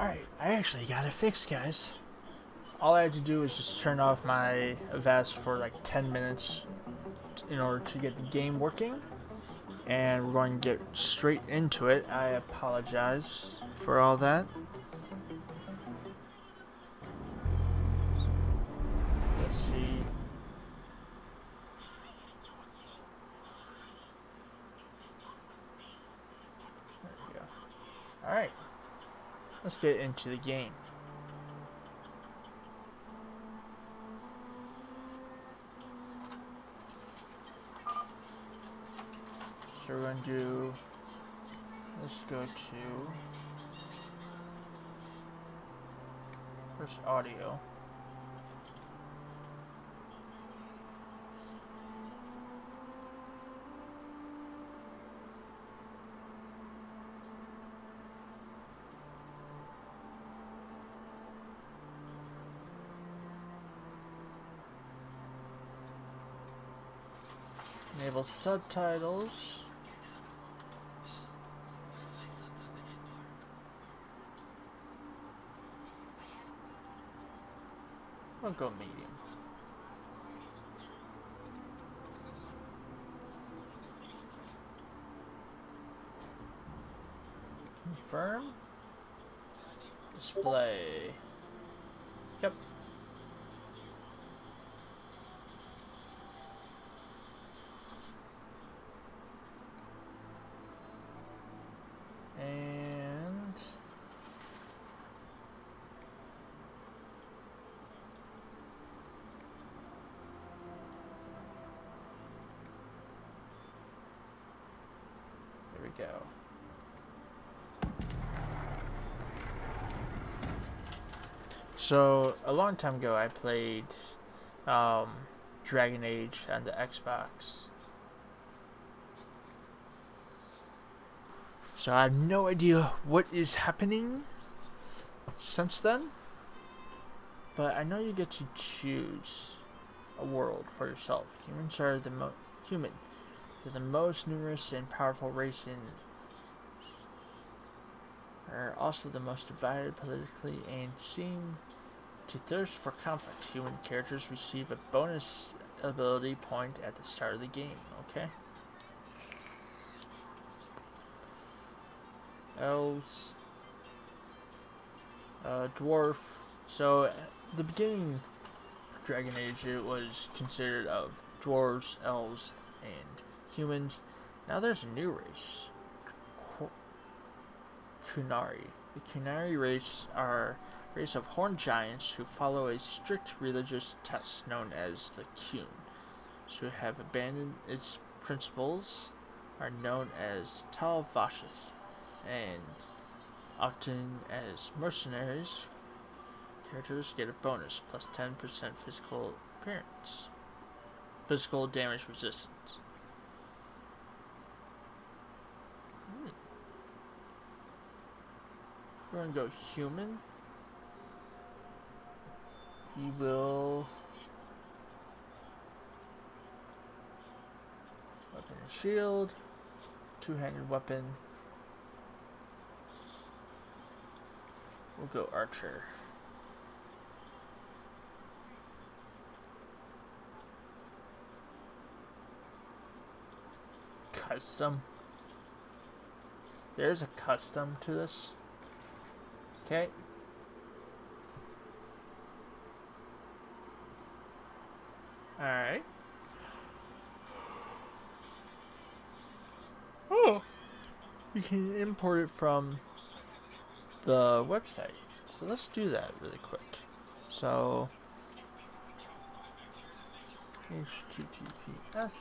Alright, I actually got it fixed, guys. All I had to do is just turn off my Avast for like 10 minutes in order to get the game working. And we're going to get straight into it. I apologize for all that. Let's see. There we go. Alright, let's get into the game. So we're going to do, let's go to first audio. Enable subtitles. We'll go medium. Confirm. Display. Yep. And there we go. So a long time ago, I played Dragon Age on the Xbox. So I have no idea what is happening since then, but I know you get to choose a world for yourself. Humans are They're the most numerous and powerful race in. Are also the most divided politically and seem to thirst for conflict. Human characters receive a bonus ability point at the start of the game. Okay. Elves, dwarf. So at the beginning of Dragon Age, it was considered of dwarves, elves, and humans. Now there's a new race, Qunari. The Qunari race are a race of horned giants who follow a strict religious test known as the Qun. Who have abandoned its principles are known as Talvashith, and often as mercenaries. Characters get a bonus plus 10% physical appearance, physical damage resistance. We're gonna go human. He will weapon and shield, two-handed weapon. We'll go archer. Custom. There's a custom to this. Okay. Alright. Oh! You can import it from the website. So let's do that really quick. So HTTPS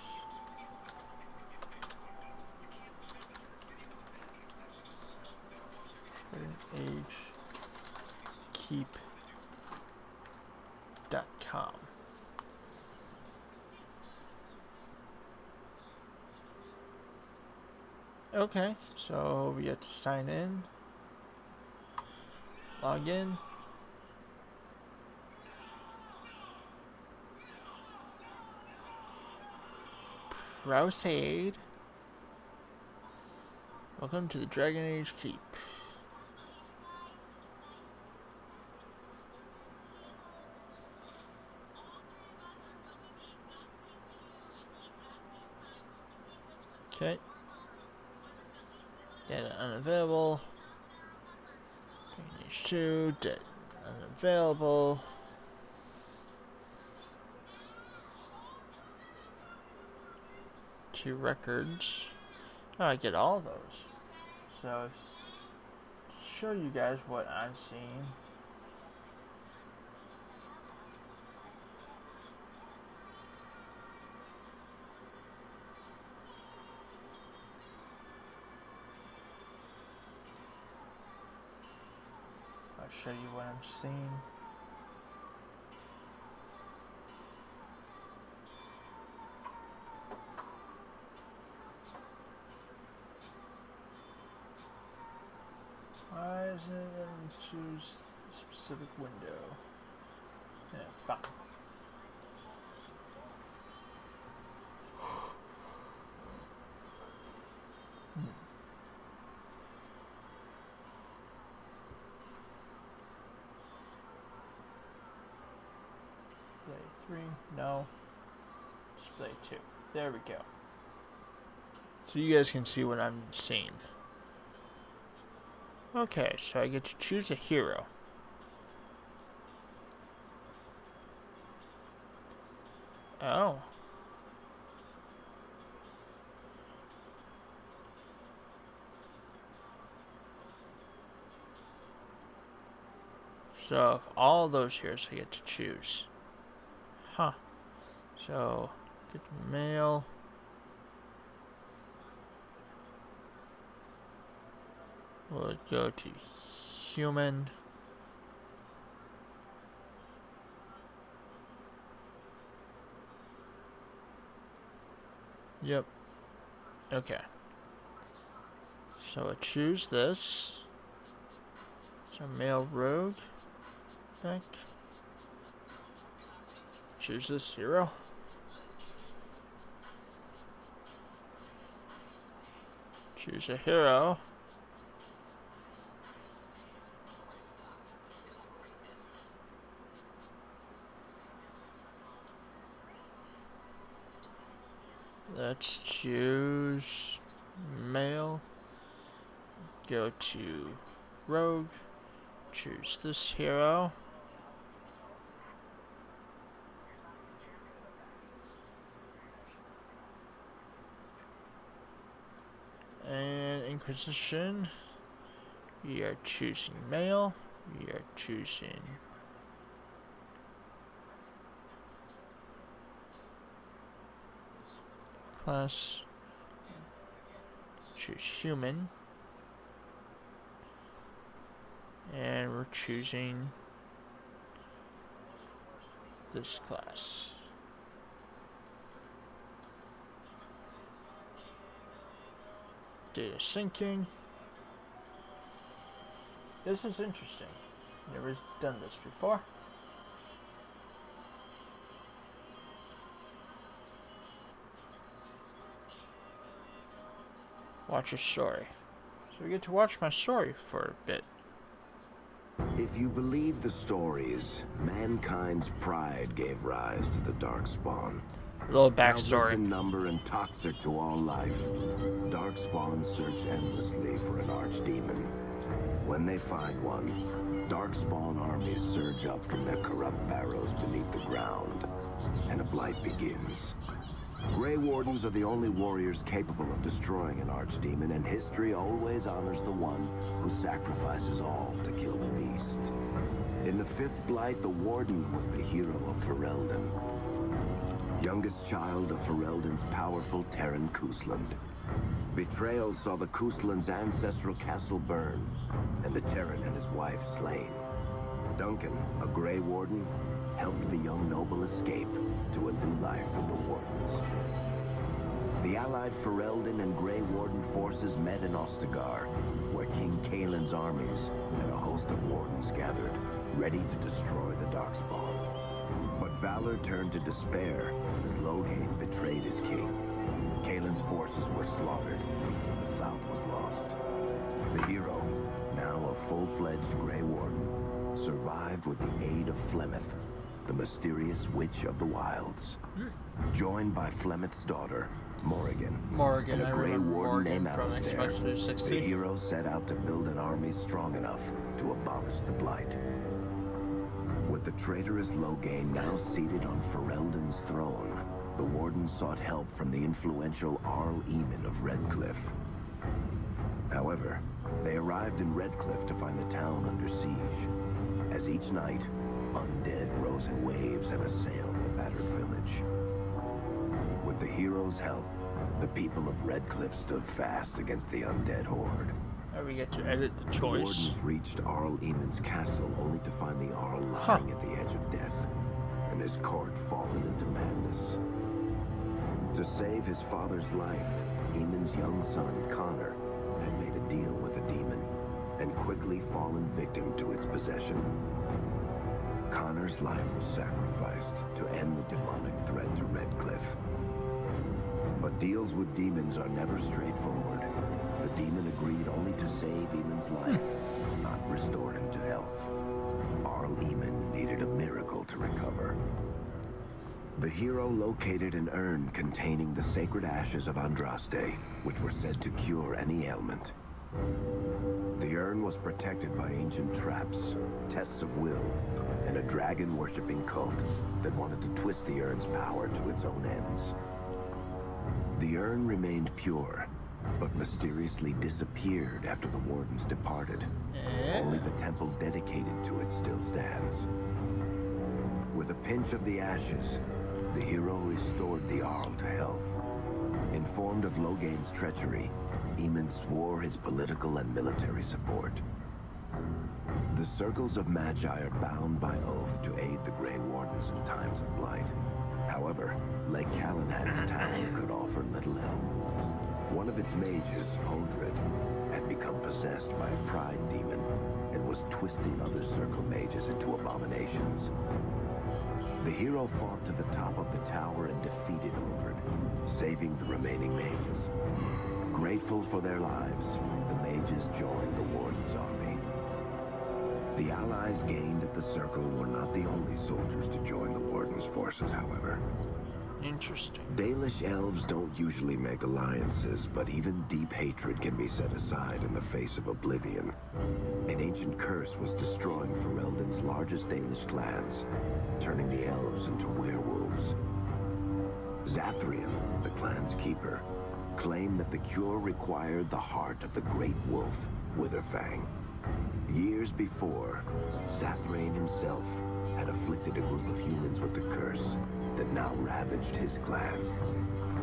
keep.com. Okay, so we have to sign in, log in. Proceed. Welcome to the Dragon Age Keep. Okay. Data unavailable. H2, data unavailable. Two records. Oh, I get all those. So, show you guys what I'm seeing. I'll show you what I'm seeing. Why isn't it letting me choose a specific window? Yeah, fine. Display 3, no. Display 2. There we go. So you guys can see what I'm seeing. Okay, so I get to choose a hero. Oh. So, of all those heroes I get to choose. Huh. So, get male. We'll go to human. Yep. Okay. So I choose this. So male rogue. Back. Choose this hero. Choose a hero. Let's choose male. Go to rogue. Choose this hero. And Inquisition. We are choosing male. We are choosing class. Choose human. And we're choosing this class. Data syncing. This is interesting. Never done this before. Watch a story. So we get to watch my story for a bit. If you believe the stories, mankind's pride gave rise to the Darkspawn. A little Countless backstory. in number and toxic to all life, Darkspawn search endlessly for an archdemon. When they find one, Darkspawn armies surge up from their corrupt barrows beneath the ground, and a blight begins. Grey Wardens are the only warriors capable of destroying an archdemon, and history always honors the one who sacrifices all to kill the beast. In the fifth blight, the Warden was the hero of Ferelden, youngest child of Ferelden's powerful Terran Cousland. Betrayal saw the Cousland's ancestral castle burn, and the Terran and his wife slain. Duncan, a Grey Warden, helped the young noble escape to a new life with the Wardens. The allied Ferelden and Grey Warden forces met in Ostagar, where King Kaelin's armies and a host of Wardens gathered, ready to destroy the Darkspawn. But valor turned to despair as Loghain betrayed his king. Kaelin's forces were slaughtered, and the south was lost. The hero, now a full-fledged Grey Warden, survived with the aid of Flemeth, the mysterious witch of the wilds. Joined by Flemeth's daughter, Morrigan, and I a Grey remember Warden Morrigan named from Alistair. Xbox The 360. heroes set out to build an army strong enough to abolish the Blight. With the traitorous Loghain now seated on Ferelden's throne, the Warden sought help from the influential Arl Eamon of Redcliffe. However, they arrived in Redcliffe to find the town under siege. As each night, undead rose in waves and assailed the battered village. With the heroes' help, the people of Redcliffe stood fast against the undead horde. Now we get to edit the The choice. Wardens reached Arl Eamon's castle only to find the Arl lying at the edge of death, and his court fallen into madness. To save his father's life, Eamon's young son, Connor, had made a deal with a demon, and quickly fallen victim to its possession. Connor's life was sacrificed to end the demonic threat to Redcliffe. But deals with demons are never straightforward. The demon agreed only to save Eamon's life, not restore him to health. Arl Eamon needed a miracle to recover. The hero located an urn containing the sacred ashes of Andraste, which were said to cure any ailment. The urn was protected by ancient traps, tests of will, and a dragon-worshipping cult that wanted to twist the urn's power to its own ends. The urn remained pure, but mysteriously disappeared after the wardens departed. Only the temple dedicated to it still stands. With a pinch of the ashes, the hero restored the Arl to health. Informed of Loghain's treachery, Eamon swore his political and military support. The circles of Magi are bound by oath to aid the Grey Wardens in times of blight. However, Lake Calenhan's town could offer little help. One of its mages, Holdred, had become possessed by a pride demon and was twisting other circle mages into abominations. The hero fought to the top of the tower and defeated Holdred, saving the remaining mages. Grateful for their lives, the mages joined the Warden's army. The allies gained at the circle were not the only soldiers to join the Warden's forces, however. Interesting. Dalish elves don't usually make alliances, but even deep hatred can be set aside in the face of oblivion. An ancient curse was destroying Ferelden's largest Dalish clans, turning the elves into werewolves. Zathrian, the clan's keeper, claimed that the cure required the heart of the great wolf, Witherfang. Years before, Zathrian himself had afflicted a group of humans with the curse that now ravaged his clan.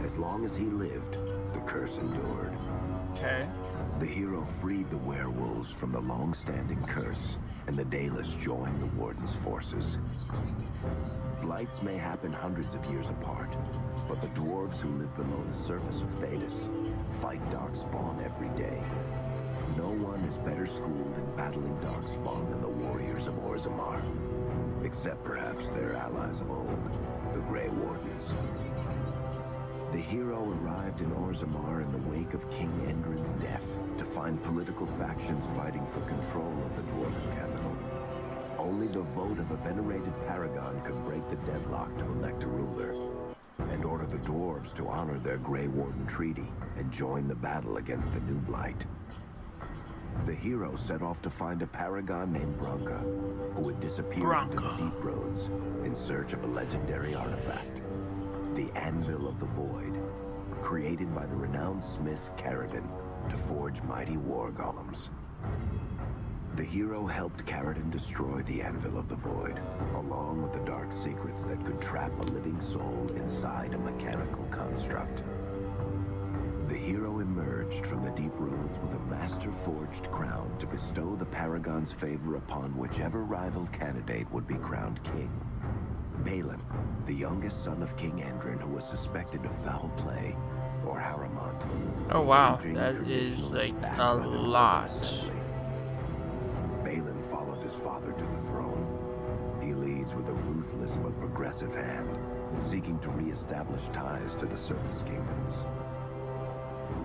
As long as he lived, the curse endured. Okay. The hero freed the werewolves from the long-standing curse, and the Dalish joined the Warden's forces. Blights may happen hundreds of years apart, but the dwarves who live below the surface of Thedas fight Darkspawn every day. No one is better schooled in battling Darkspawn than the warriors of Orzammar, except perhaps their allies of old, the Grey Wardens. The hero arrived in Orzammar in the wake of King Endrin's death to find political factions fighting for control of the dwarven capital. Only the vote of a venerated paragon could break the deadlock to elect a ruler, and order the dwarves to honor their Grey Warden treaty and join the battle against the new Blight. The hero set off to find a paragon named Branka, who had disappeared into the deep roads in search of a legendary artifact, the Anvil of the Void, created by the renowned smith Caridin to forge mighty war golems. The hero helped Caridin destroy the Anvil of the Void, along with the dark secrets that could trap a living soul inside a mechanical construct. The hero emerged from the deep roads with a master-forged crown to bestow the Paragon's favor upon whichever rival candidate would be crowned king. Balin, the youngest son of King Endrin, who was suspected of foul play, or Haramont. Oh wow, that is like a lot. Balin followed his father to the throne. He leads with a ruthless but progressive hand, seeking to re-establish ties to the surface kingdoms.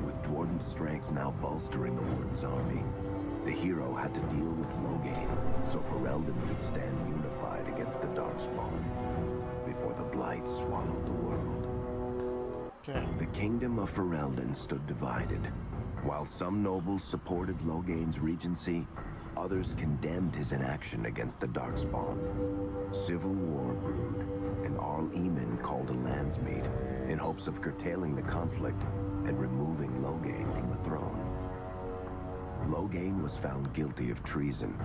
With Dwarden's strength now bolstering the Warden's army, the hero had to deal with Loghain, so Ferelden could stand unified against the Darkspawn before the Blight swallowed the world. Okay. The kingdom of Ferelden stood divided. While some nobles supported Loghain's regency, others condemned his inaction against the Darkspawn. Civil war brewed, and Arl Eamon called a landsmeet in hopes of curtailing the conflict and removing Loghain from the throne. Loghain was found guilty of treason,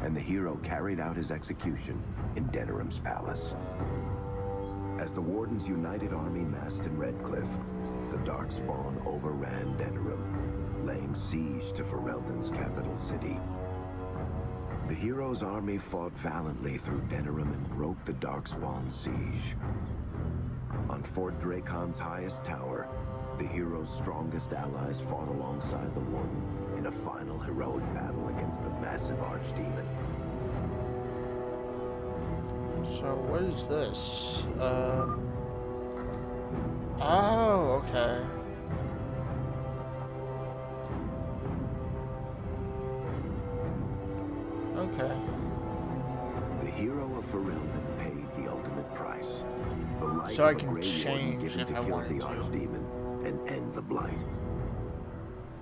and the hero carried out his execution in Denerim's palace. As the Warden's united army massed in Redcliffe, the Darkspawn overran Denerim, laying siege to Ferelden's capital city. The hero's army fought valiantly through Denerim and broke the Darkspawn siege. On Fort Dracon's highest tower, the hero's strongest allies fought alongside the Warden in a final heroic battle against the massive Archdemon. So what is this? Oh, okay. Okay. The hero of Ferelden paid the ultimate price. The life So I of a can Grey Warden change given if to I kill wanted the to. Archdemon and end the Blight.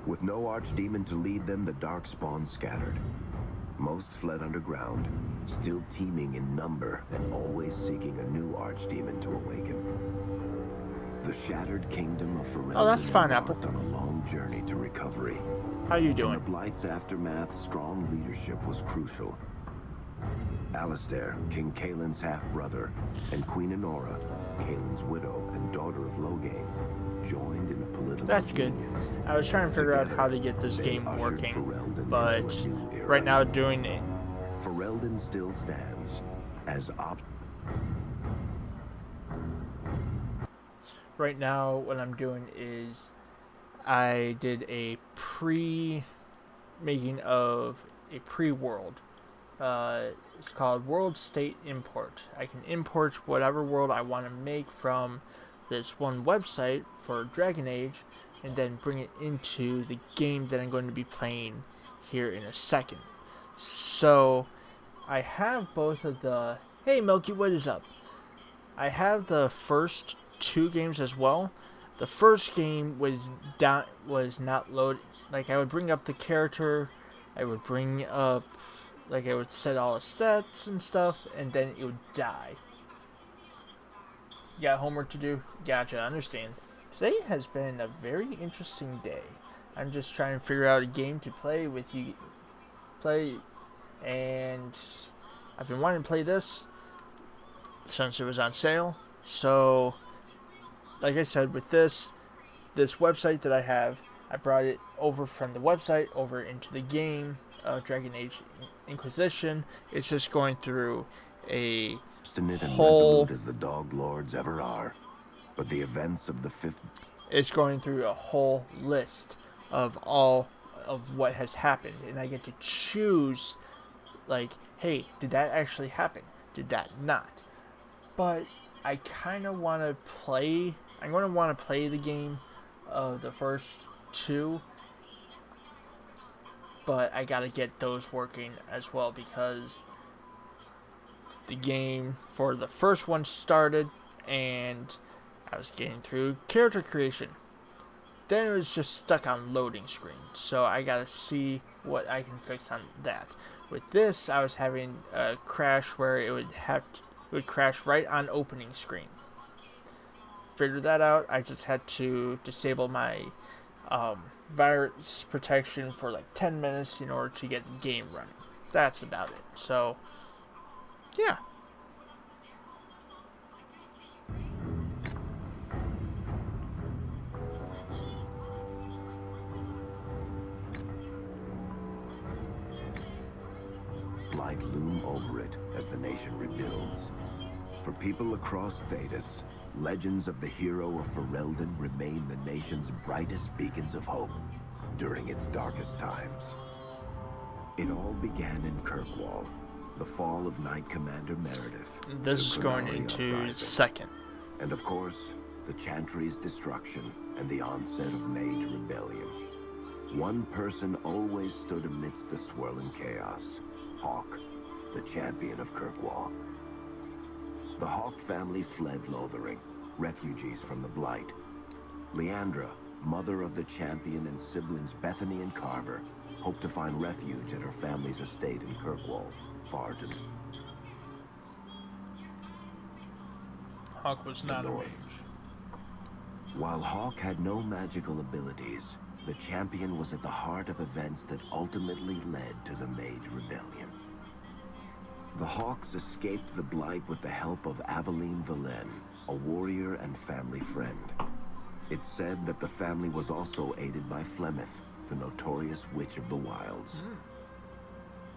With no Archdemon to lead them, the Darkspawn scattered. Most fled underground, still teeming in number and always seeking a new Archdemon to awaken. The shattered kingdom of Ferelden Oh, that's fine, Apple. embarked on a long journey to recovery. How you In the doing? Blight's aftermath, strong leadership was crucial. Alistair, King Kaelin's half-brother, and Queen Enora, Kaelin's widow and daughter of Loghain, joined in a political That's good. union. I was trying to figure out Together, how to get this they game ushered working, Ferelden but into a new era. right now doing it. Ferelden still stands as Right now, what I'm doing is I did a making of a pre-world. It's called World State Import. I can import whatever world I want to make from this one website for Dragon Age and then bring it into the game that I'm going to be playing here in a second. So I have both of the... Hey Milky, what is up? I have the first two games as well. The first game was not loaded. Like, I would bring up the character, I would bring up, like, I would set all the stats and stuff, and then it would die. You got homework to do? Gotcha, I understand. Today has been a very interesting day. I'm just trying to figure out a game to play with you. And I've been wanting to play this since it was on sale. So, like I said, with this website that I have, I brought it over from the website over into the game of Dragon Age Inquisition. It's just going through a obstinate and whole... resolute as the Dog Lords ever are. But the events of the fifth... It's going through a whole list of all of what has happened. And I get to choose, like, hey, did that actually happen? Did that not? But I kind of want to play... I'm going to want to play the game of the first two. But I got to get those working as well, because the game for the first one started and I was getting through character creation. Then it was just stuck on loading screen. So I got to see what I can fix on that. With this, I was having a crash where it would crash right on opening screen. Figured that out. I just had to disable my virus protection for like 10 minutes in order to get the game running. That's about it. So, yeah. Blight loom over it as the nation rebuilds. For people across Thedas, legends of the hero of Ferelden remain the nation's brightest beacons of hope during its darkest times. It all began in Kirkwall, the fall of Knight Commander Meredith. This the is going Chronari into Uprising, second. and of course, the Chantry's destruction and the onset of Mage Rebellion. One person always stood amidst the swirling chaos: Hawke, the champion of Kirkwall. The Hawke family fled Lothering, refugees from the Blight. Leandra, mother of the champion, and siblings Bethany and Carver hoped to find refuge at her family's estate in Kirkwall, far to Hawk was not a north. mage. While Hawk had no magical abilities, the champion was at the heart of events that ultimately led to the Mage Rebellion. The Hawks escaped the Blight with the help of Aveline Valen, a warrior and family friend. It's said that the family was also aided by Flemeth, the notorious Witch of the Wilds.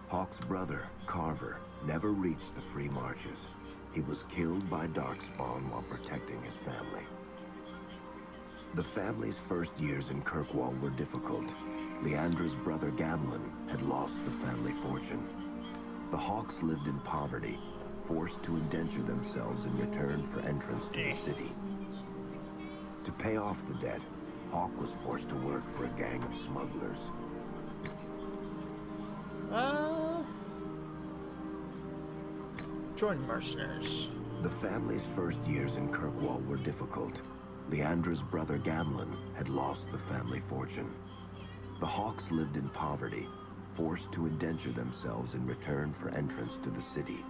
Hawk's brother, Carver, never reached the Free Marches. He was killed by Darkspawn while protecting his family. The family's first years in Kirkwall were difficult. Leandra's brother Gamlin had lost the family fortune. The Hawks lived in poverty, forced to indenture themselves in return for entrance to the city. To pay off the debt, Hawk was forced to work for a gang of smugglers. Join mercenaries. The family's first years in Kirkwall were difficult. Leandra's brother Gamlin had lost the family fortune. The Hawks lived in poverty, forced to indenture themselves in return for entrance to the city.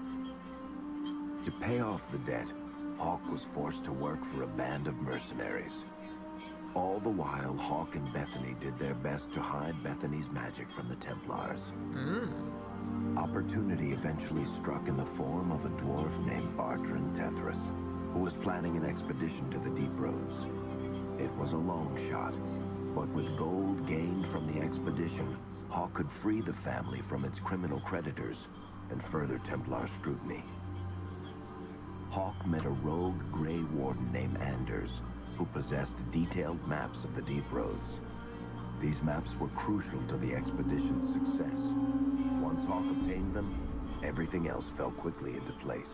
To pay off the debt, Hawk was forced to work for a band of mercenaries. All the while, Hawk and Bethany did their best to hide Bethany's magic from the Templars. Opportunity eventually struck in the form of a dwarf named Bartran Tethras, who was planning an expedition to the Deep Roads. It was a long shot, but with gold gained from the expedition, Hawk could free the family from its criminal creditors and further Templar scrutiny. Hawk met a rogue Grey Warden named Anders, who possessed detailed maps of the Deep Roads. These maps were crucial to the expedition's success. Once Hawk obtained them, everything else fell quickly into place.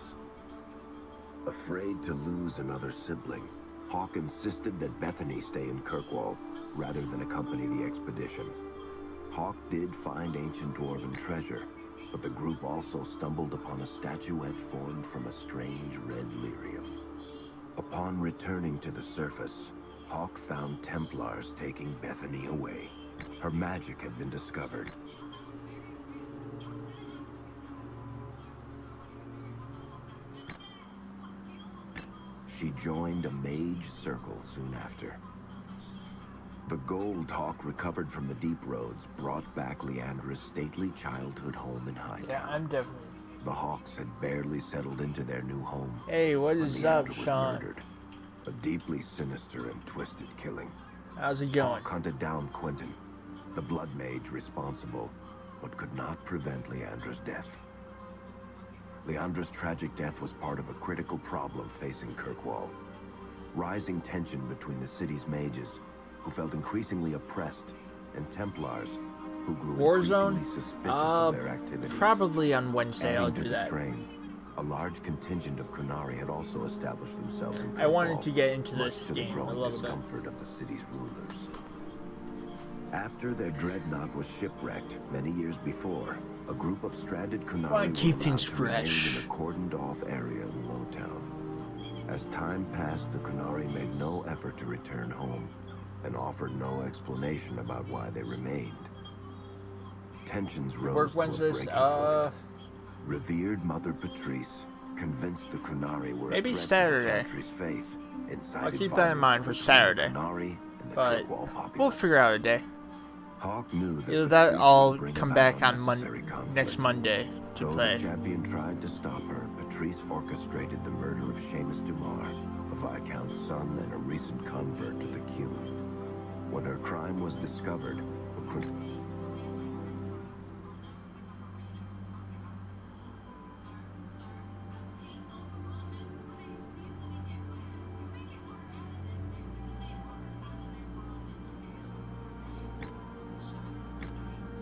Afraid to lose another sibling, Hawk insisted that Bethany stay in Kirkwall rather than accompany the expedition. Hawk did find ancient dwarven treasure, but the group also stumbled upon a statuette formed from a strange red lyrium. Upon returning to the surface, Hawk found Templars taking Bethany away. Her magic had been discovered. She joined a mage circle soon after. The gold Hawk recovered from the Deep Roads brought back Leandra's stately childhood home in Hightown. Yeah, I'm definitely. The Hawks had barely settled into their new home. Hey, what when is Leandra up, was Sean? murdered. A deeply sinister and twisted killing. How's it going? Hawk hunted down Quentin, the blood mage responsible, but could not prevent Leandra's death. Leandra's tragic death was part of a critical problem facing Kirkwall. Rising tension between the city's mages, who felt increasingly oppressed, and Templars, who grew Warzone? increasingly suspicious of their activities. Probably on Wednesday I'll Adding to do the that. strain, a large contingent of Qunari had also established themselves in Kirkwall, I wanted to get into much this to the game a growing little bit. discomfort of the city's rulers. After their dreadnought was shipwrecked many years before, a group of stranded Qunari Wanna keep were things allowed to remain fresh. in a cordoned-off area in Lowtown. As time passed, the Qunari made no effort to return home and offered no explanation about why they remained. Tensions rose Work to a Wednesdays. breaking point. Revered Mother Patrice, convinced the Qunari were Maybe a threat Saturday. to the Chantry's faith, I'll incited keep that in mind for violence Saturday. between the Qunari and the But Kirkwall we'll populace. figure out a day. Hawk knew that Either that, Patrice I'll would bring come about back on unnecessary conflict. next Monday to Though play. the champion tried to stop her, Patrice orchestrated the murder of Seamus Dumar, a Viscount's son and a recent convert to the Qun. When her crime was discovered, the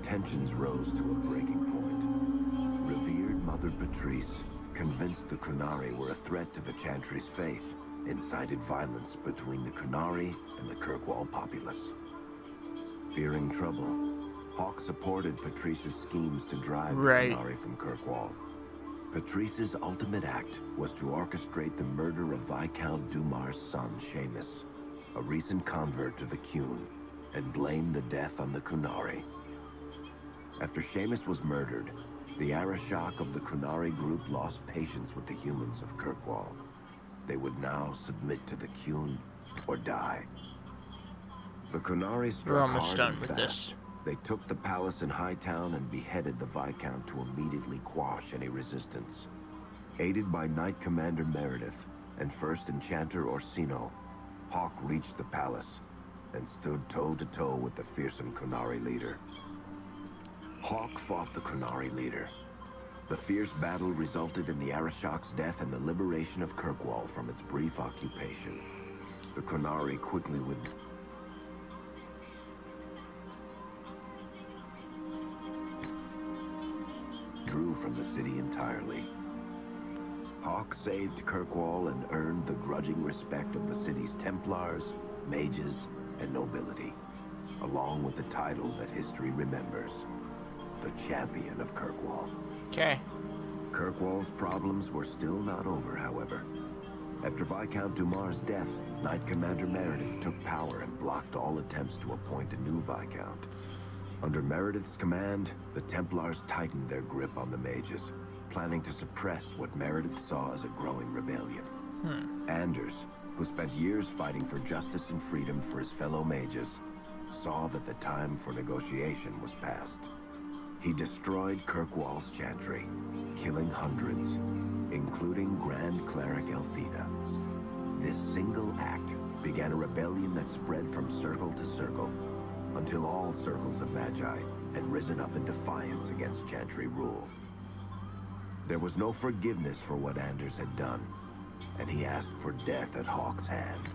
tensions rose to a breaking point. Revered Mother Patrice, convinced the Qunari were a threat to the Chantry's faith, incited violence between the Qunari and the Kirkwall populace. Fearing trouble, Hawk supported Patrice's schemes to drive the Qunari from Kirkwall. Patrice's ultimate act was to orchestrate the murder of Viscount Dumar's son, Seamus. a recent convert to the Qun, and blamed the death on the Qunari. After Seamus was murdered, the Arishok of the Qunari group lost patience with the humans of Kirkwall. They would now submit to the Qun or die. The Qunari We're struck almost hard done and with fast. this. They took the palace in Hightown and beheaded the Viscount to immediately quash any resistance. Aided by Knight Commander Meredith and First Enchanter Orsino, Hawk reached the palace and stood toe-to-toe with the fearsome Qunari leader. Hawk fought the Qunari leader. The fierce battle resulted in the Arishok's death and the liberation of Kirkwall from its brief occupation. The Qunari quickly withdrew from the city entirely. Hawk saved Kirkwall and earned the grudging respect of the city's Templars, mages, and nobility, along with the title that history remembers, the Champion of Kirkwall. Okay. Kirkwall's problems were still not over, however. After Viscount Dumar's death, Knight Commander Meredith took power and blocked all attempts to appoint a new Viscount. Under Meredith's command, the Templars tightened their grip on the mages, planning to suppress what Meredith saw as a growing rebellion. Anders, who spent years fighting for justice and freedom for his fellow mages, saw that the time for negotiation was past. He destroyed Kirkwall's chantry, killing hundreds, including Grand Cleric Elthida. This single act began a rebellion that spread from circle to circle, until all circles of Magi had risen up in defiance against chantry rule. There was no forgiveness for what Anders had done, and he asked for death at Hawk's hand.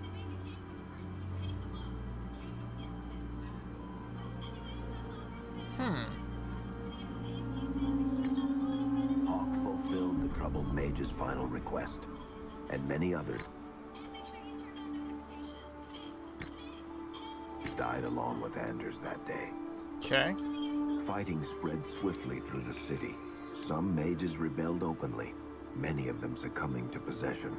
Hawk fulfilled the troubled mage's final request, and many others died along with Anders that day. Okay. Fighting spread swiftly through the city. Some mages rebelled openly, many of them succumbing to possession.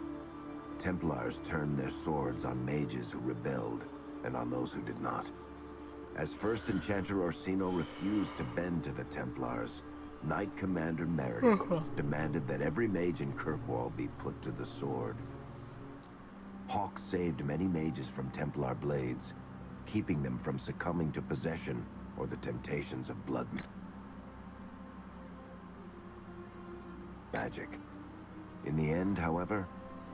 Templars turned their swords on mages who rebelled and on those who did not. As First Enchanter Orsino refused to bend to the Templars, Knight Commander Meredith demanded that every mage in Kirkwall be put to the sword. Hawk saved many mages from Templar blades, keeping them from succumbing to possession or the temptations of blood magic. In the end, however,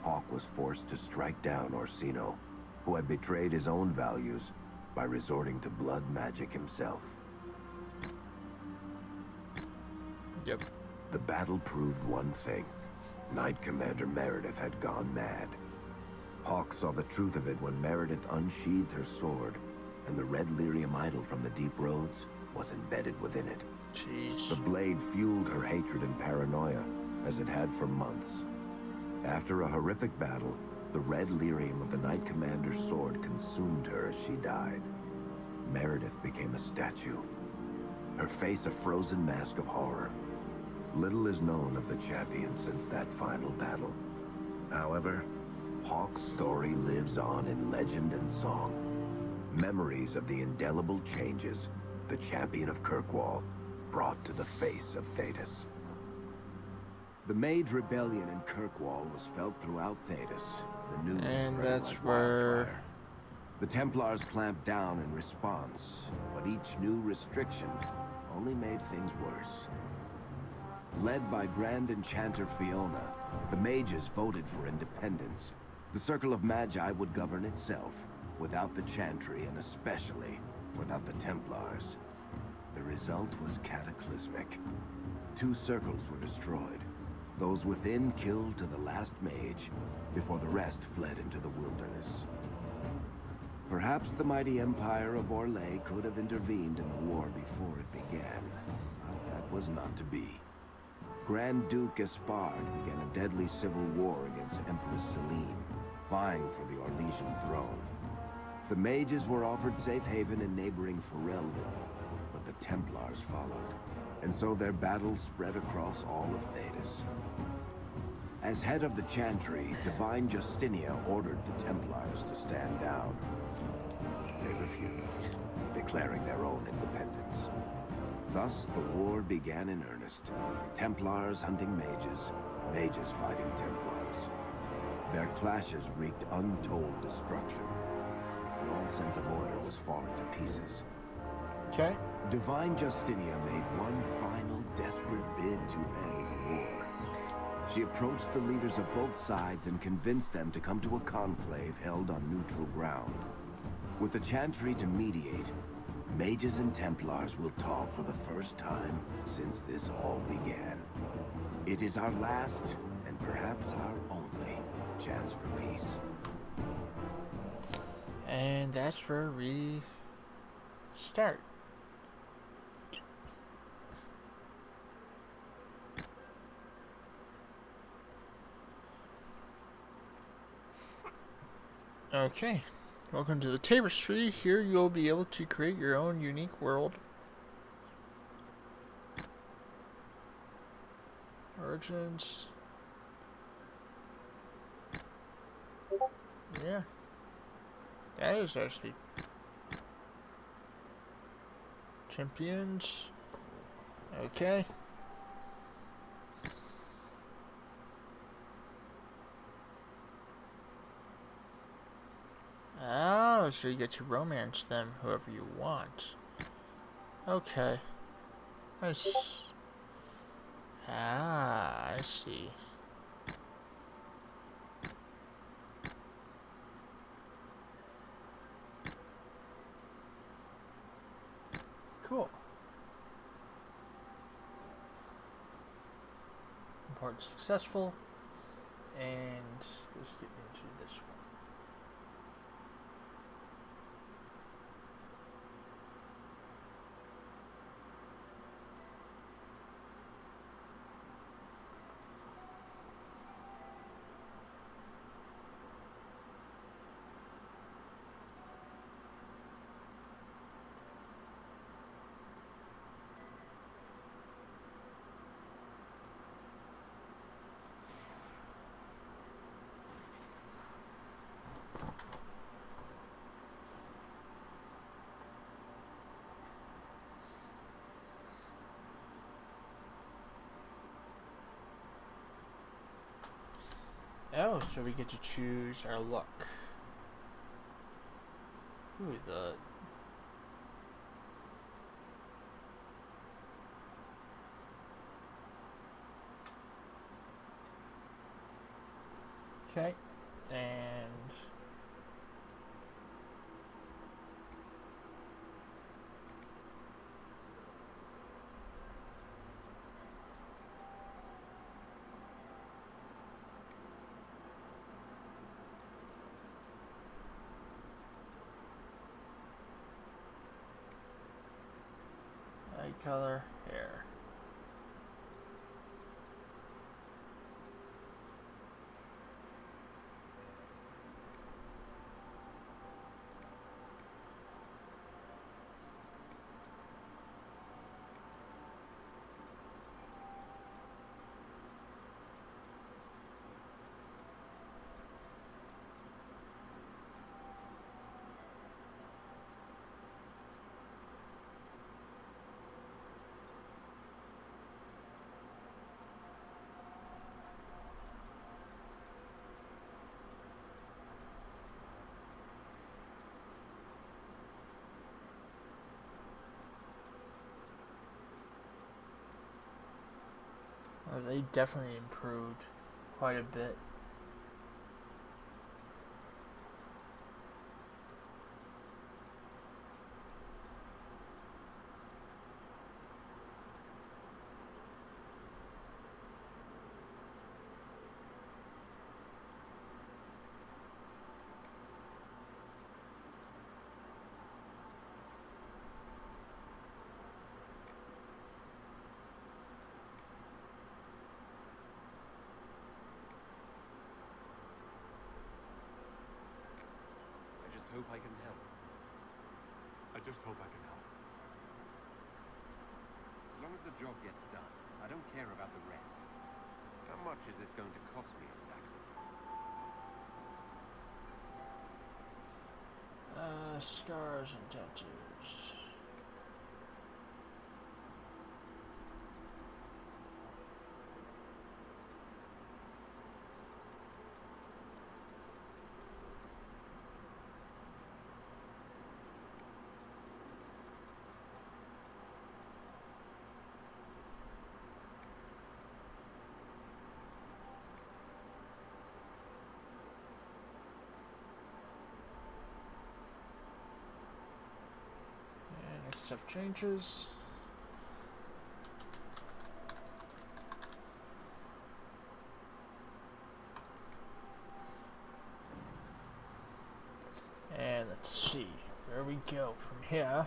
Hawk was forced to strike down Orsino, who had betrayed his own values by resorting to blood magic himself. Yep. The battle proved one thing. Knight Commander Meredith had gone mad. Hawk saw the truth of it when Meredith unsheathed her sword, and the red lyrium idol from the deep roads was embedded within it. Jeez. The blade fueled her hatred and paranoia, as it had for months. After a horrific battle, the red lyrium of the Knight Commander's sword consumed her as she died. Meredith became a statue, her face a frozen mask of horror. Little is known of the champion since that final battle. However, Hawk's story lives on in legend and song. Memories of the indelible changes the champion of Kirkwall brought to the face of Thedas. The Mage Rebellion in Kirkwall was felt throughout Thedas. The news And spread that's like where... wildfire. The Templars clamped down in response, but each new restriction only made things worse. Led by Grand Enchanter Fiona, the mages voted for independence. The Circle of Magi would govern itself, without the Chantry and especially without the Templars. The result was cataclysmic. 2 circles were destroyed. Those within killed to the last mage, before the rest fled into the wilderness. Perhaps the mighty Empire of Orlais could have intervened in the war before it began, but that was not to be. Grand Duke Espard began a deadly civil war against Empress Celine, vying for the Orlesian throne. The mages were offered safe haven in neighboring Ferelden, but the Templars followed, and so their battle spread across all of Thedas. As head of the Chantry, Divine Justinia ordered the Templars to stand down. They refused, declaring their own independence. Thus, the war began in earnest. Templars hunting mages, mages fighting Templars. Their clashes wreaked untold destruction, and all sense of order was falling to pieces. Okay. Divine Justinia made one final desperate bid to end the war. She approached the leaders of both sides and convinced them to come to a conclave held on neutral ground. With the Chantry to mediate, mages and Templars will talk for the first time since this all began. It is our last, and perhaps our only, chance for peace. And that's where we start. Okay, welcome to the Tapestry. Here you'll be able to create your own unique world. Origins. Yeah. That is actually... Champions. Okay. Oh, so you get to romance them, whoever you want. Okay. I see. Cool. Import successful. And let's get into this one. Oh, so we get to choose our luck. Ooh, the... Okay, and... eye color, hair. Oh, they definitely improved quite a bit. I hope I can help. I just hope I can help. As long as the job gets done, I don't care about the rest. How much is this going to cost me exactly? Scars and tattoos. Accept changes. And let's see where we go from here.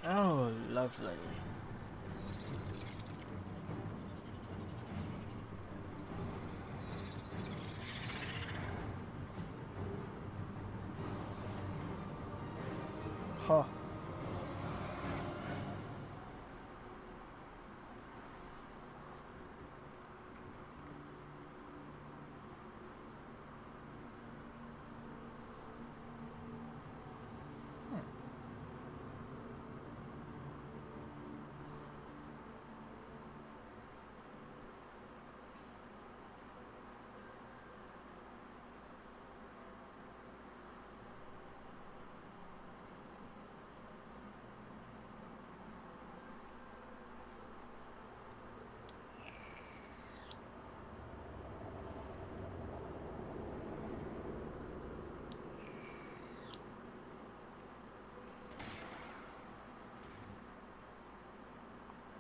Oh, lovely. Huh.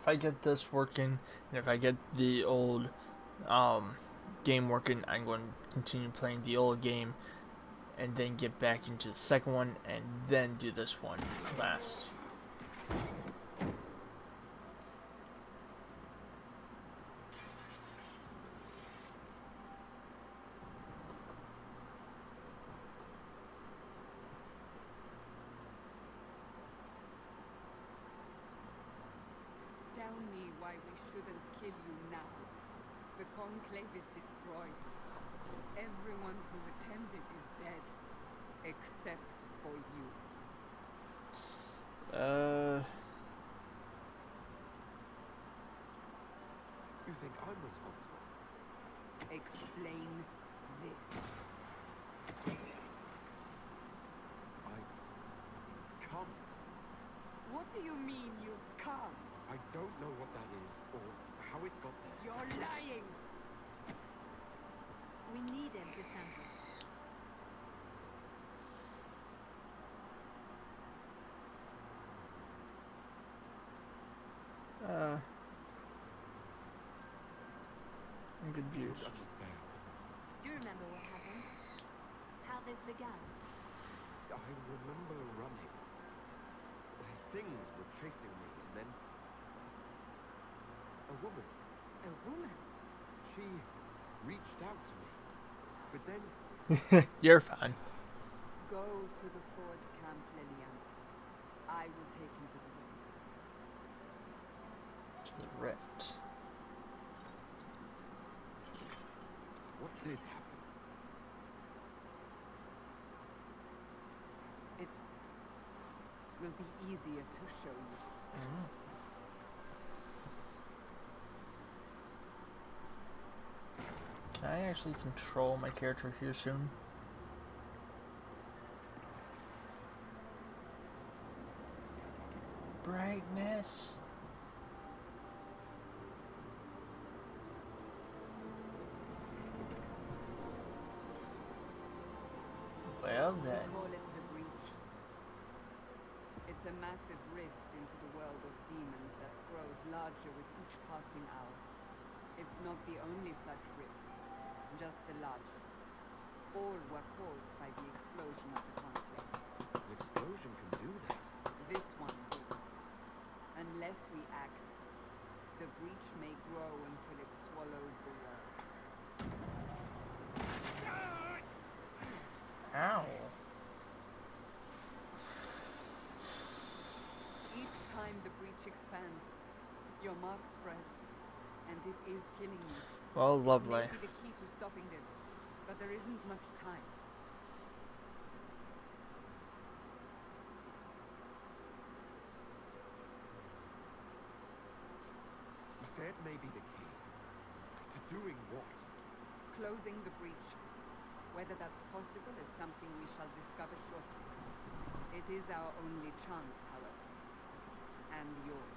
If I get this working, and if I get the old game working, I'm going to continue playing the old game, and then get back into the second one, and then do this one last. Tell me why we shouldn't kill you now. The Conclave is destroyed. Everyone who attended is dead. Except for you. You think I'm responsible? Explain this. I can't. What do you mean you can't? I don't know what that is or how it got there. You're lying! We need him to sample. I'm confused. I don't understand. Do you remember what happened? How this began? I remember running. Things were chasing me, and then a woman. A woman? She reached out to me, but then You're fine. Go to the Ford camp, Lillian. I will take you to the room. To the rift. what did happen? It will be easier to show you. Can I actually control my character here soon? Brightness. Well We then. call it the Breach. It's a massive rift into the world of demons that grows larger with each passing hour. It's not the only such rift, just the largest. All were caused by the explosion of the conclave. An explosion can do that. This one did. Unless we act, the breach may grow until it swallows the world. Ow. Each time the breach expands, your mark spreads, and it is killing you. Well, lovely. Maybe the key to stopping this, but there isn't much time. You say it may be the key. To doing what? Closing the breach. Whether that's possible is something we shall discover shortly. It is our only chance, however. And yours.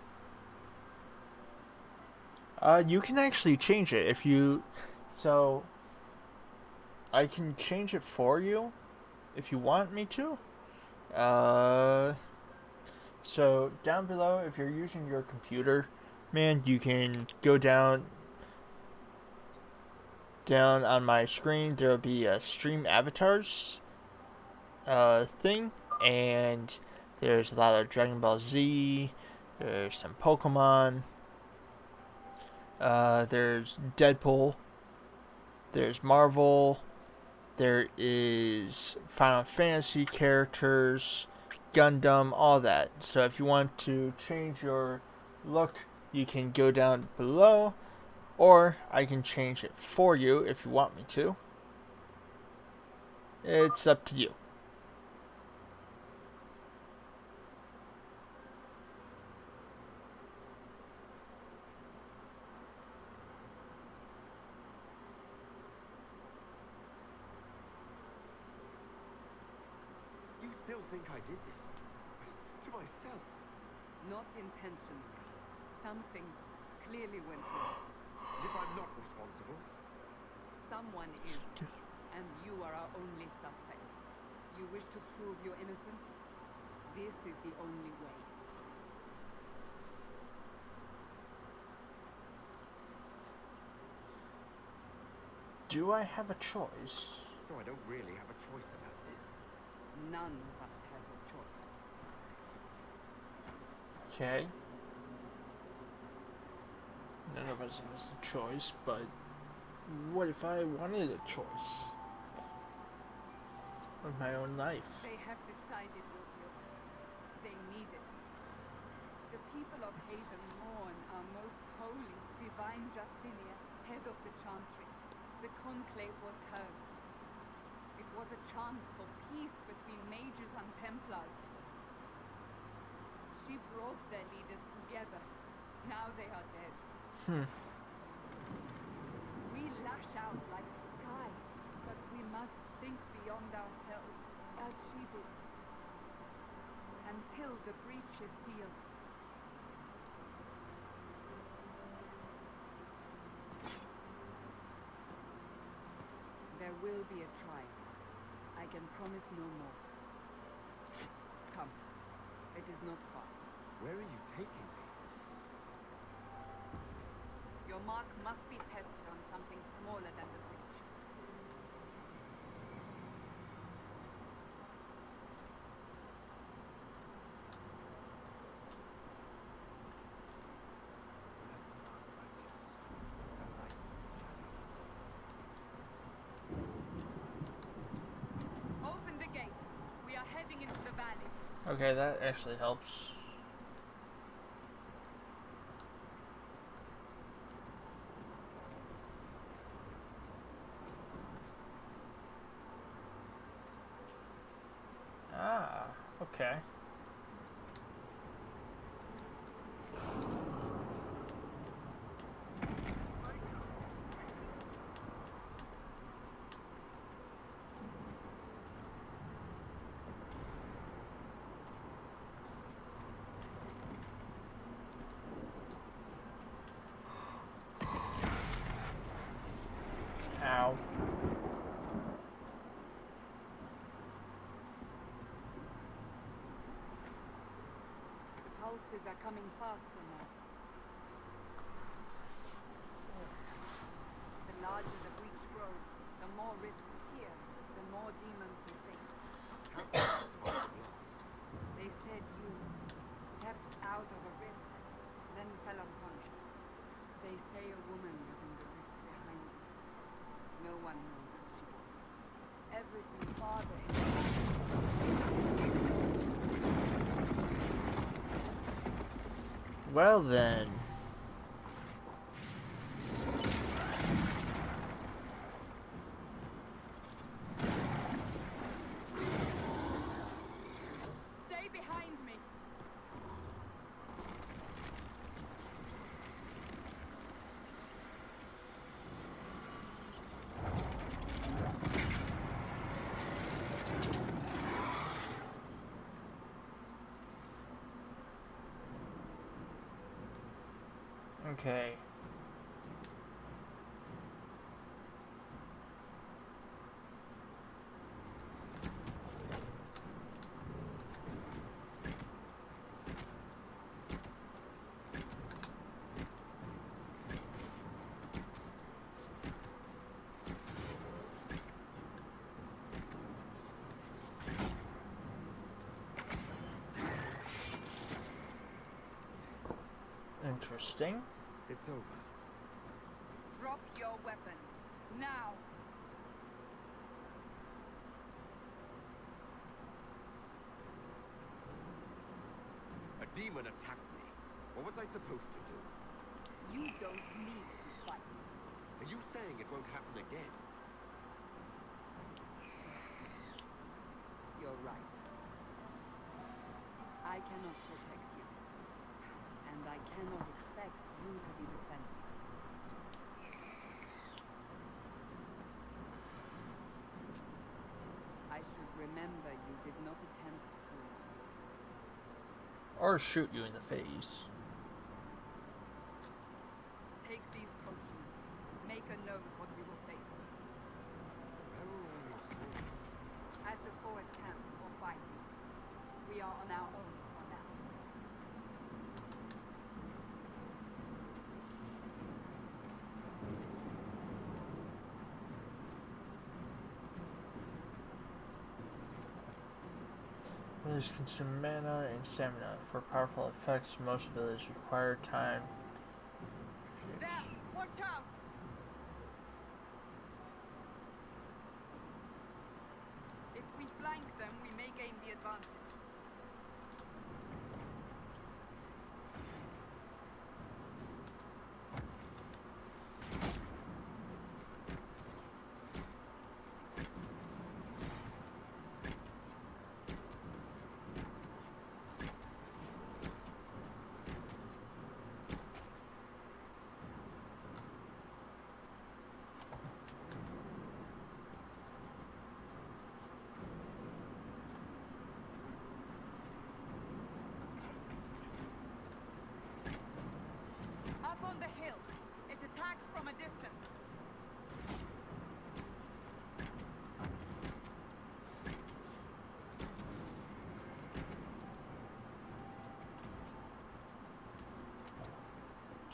You can actually change it if you... So... I can change it for you if you want me to. So down below, if you're using your computer, man, you can go down on my screen. There'll be a stream avatars thing, and there's a lot of Dragon Ball Z. There's some Pokemon. There's Deadpool. There's Marvel. There is Final Fantasy characters, Gundam, all that. So if you want to change your look, you can go down below, or I can change it for you if you want me to. It's up to you. You still think I did this? To myself? Not intentionally. Something clearly went wrong. And if I'm not responsible? Someone is, and you are our only suspect. You wish to prove your innocence? This is the only way. Do I have a choice? So I don't really have a choice about this. None of us has a choice. Okay. None of us has a choice, but what if I wanted a choice of my own life? They have decided your guilt. They need it. The people of Haven mourn our most holy, divine Justinia, head of the Chantry. The conclave was hers. It was a chance for peace between mages and Templars. She brought their leaders together. Now they are dead. We lash out like the sky, but we must think beyond ourselves, as she did. Until the breach is sealed. There will be a trial. I can promise no more. Come. It is not far. Where are you taking me? Your mark must be tested on something smaller than the breach. Open the gate. We are heading into the valley. Okay, that actually helps. Ah, okay. Ow. The pulses are coming faster now. The larger the breach grows, the more risk appears. Everyone knows who she was. Everything father is. Well then. Stay behind me. Okay. Interesting. It's over. Drop your weapon. Now. A demon attacked me. What was I supposed to do? You don't need to fight. Are you saying it won't happen again? You're right. I cannot protect you. And I cannot expect you to be defensive. I should remember you did not attempt to. Or shoot you in the face. Take these potions. Make a note of what we will face. Where are all your soldiers? At the forward camp or fighting. We are on our own for now. Abilities consume mana and stamina. For powerful effects, most abilities require time. There! Watch out! If we flank them, we may gain the advantage. Up on the hill. It's attacked from a distance.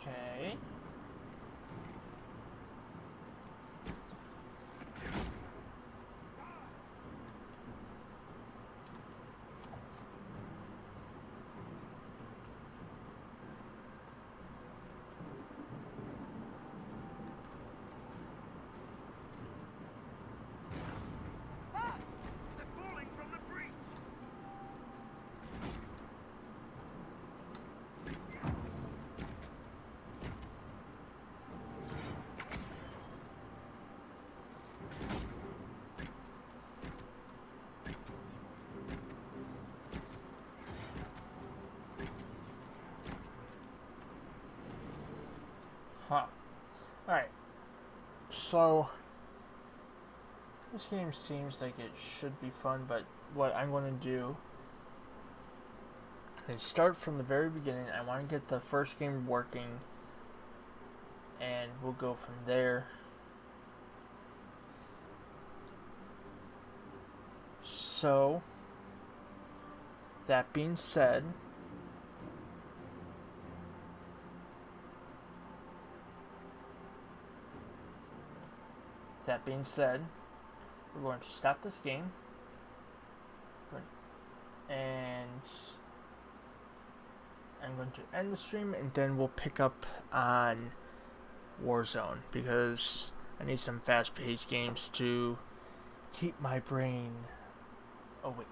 Okay. Ah! They're falling from the breach! Huh. Alright. So, this game seems like it should be fun, but what I'm going to do is start from the very beginning. I want to get the first game working, and we'll go from there. So, that being said, we're going to stop this game, and I'm going to end the stream, and then we'll pick up on Warzone, because I need some fast-paced games to keep my brain awake.